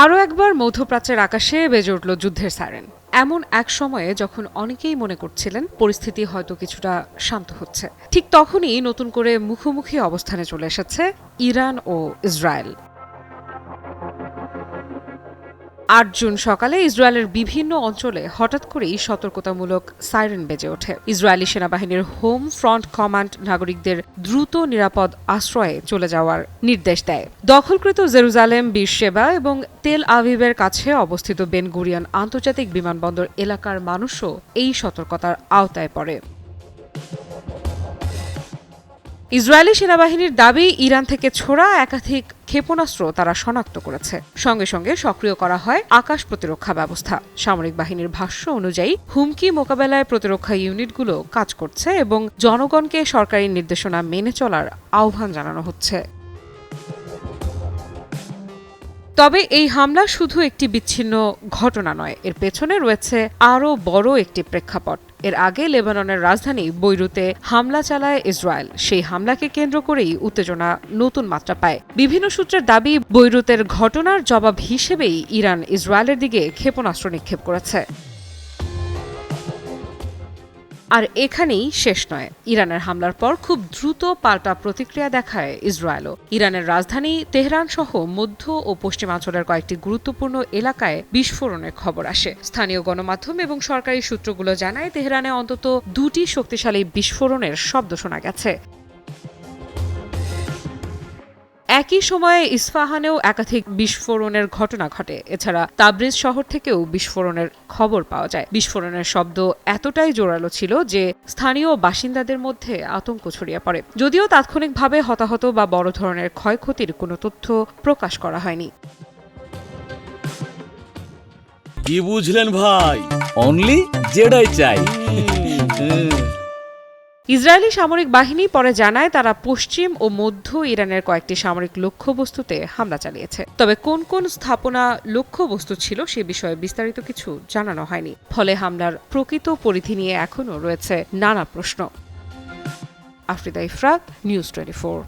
আরও একবার মধ্যপ্রাচ্যের আকাশে বেজে উঠল যুদ্ধের সাইরেন। এমন এক সময়ে যখন অনেকেই মনে করছিলেন পরিস্থিতি হয়তো কিছুটা শান্ত হচ্ছে, ঠিক তখনই নতুন করে মুখোমুখি অবস্থানে চলে এসেছে ইরান ও ইসরায়েল। ৮ জুন সকালে ইসরায়েলের বিভিন্ন অঞ্চলে হঠাৎ করেই সতর্কতামূলক সাইরেন বেজে ওঠে। ইসরায়েলি সেনাবাহিনীর হোম ফ্রন্ট কমান্ড নাগরিকদের দ্রুত নিরাপদ আশ্রয়ে চলে যাওয়ার নির্দেশ দেয়। দখলকৃত জেরুজালেম, বীরশেবা এবং তেল আভিভের কাছে অবস্থিত বেন গুরিয়ন আন্তর্জাতিক বিমানবন্দর এলাকার মানুষও এই সতর্কতার আওতায় পড়ে। ইসরায়েলি সেনাবাহিনীর দাবি, ইরান থেকে ছোড়া একাধিক ক্ষেপণাস্ত্র তারা শনাক্ত করেছে। সঙ্গে সঙ্গে সক্রিয় করা হয় আকাশ প্রতিরক্ষা ব্যবস্থা। সামরিক বাহিনীর ভাষ্য অনুযায়ী হুমকি মোকাবেলায় প্রতিরক্ষা ইউনিটগুলো কাজ করছে এবং জনগণকে সরকারি নির্দেশনা মেনে চলার আহ্বান জানানো হচ্ছে। তবে এই হামলা শুধু একটি বিচ্ছিন্ন ঘটনা নয়, এর পেছনে রয়েছে আরও বড় একটি প্রেক্ষাপট। এর আগে লেবাননের রাজধানী বৈরুতে হামলা চালায় ইসরায়েল। সেই হামলাকে কেন্দ্র করেই উত্তেজনা নতুন মাত্রা পায়। বিভিন্ন সূত্রের দাবি, বৈরুতের ঘটনার জবাব হিসেবেই ইরান ইসরায়েলের দিকে ক্ষেপণাস্ত্র নিক্ষেপ করেছে। আর এখানেই শেষ নয়। ইরানের হামলার পর খুব দ্রুত পাল্টা প্রতিক্রিয়া দেখায় ইসরায়েলও। ইরানের রাজধানী তেহরান সহ মধ্য ও পশ্চিমাঞ্চলের কয়েকটি গুরুত্বপূর্ণ এলাকায় বিস্ফোরণের খবর আসে। স্থানীয় গণমাধ্যম এবং সরকারি সূত্রগুলো জানায়, তেহরানে অন্তত 2টি শক্তিশালী বিস্ফোরণের শব্দ শোনা গেছে। একই সময়ে ইস্পাহানেও একাধিক বিস্ফোরণের ঘটনা ঘটে। এছাড়া তাবরিজ শহর থেকেও বিস্ফোরণের খবর পাওয়া যায়। বিস্ফোরণের শব্দ এতটাই জোরালো ছিল যে স্থানীয় বাসিন্দাদের মধ্যে আতঙ্ক ছড়িয়ে পড়ে। যদিও তাৎক্ষণিকভাবে হতাহত বা বড় ধরনের ক্ষয়ক্ষতির কোনো তথ্য প্রকাশ করা হয়নি। কি বুঝলেন ভাই? অনলি যেটাই চাই। ইসরায়েলি সামরিক বাহিনী পরে জানায়, তারা পশ্চিম ও মধ্য ইরানের কয়েকটি সামরিক লক্ষ্যবস্তুতে হামলা চালিয়েছে। তবে কোন কোন স্থাপনা লক্ষ্যবস্তু ছিল সে বিষয়ে বিস্তারিত কিছু জানানো হয়নি। ফলে হামলার প্রকৃত পরিধি নিয়ে এখনও রয়েছে নানা প্রশ্ন। আফরিদা ইফরাত, নিউজ 24।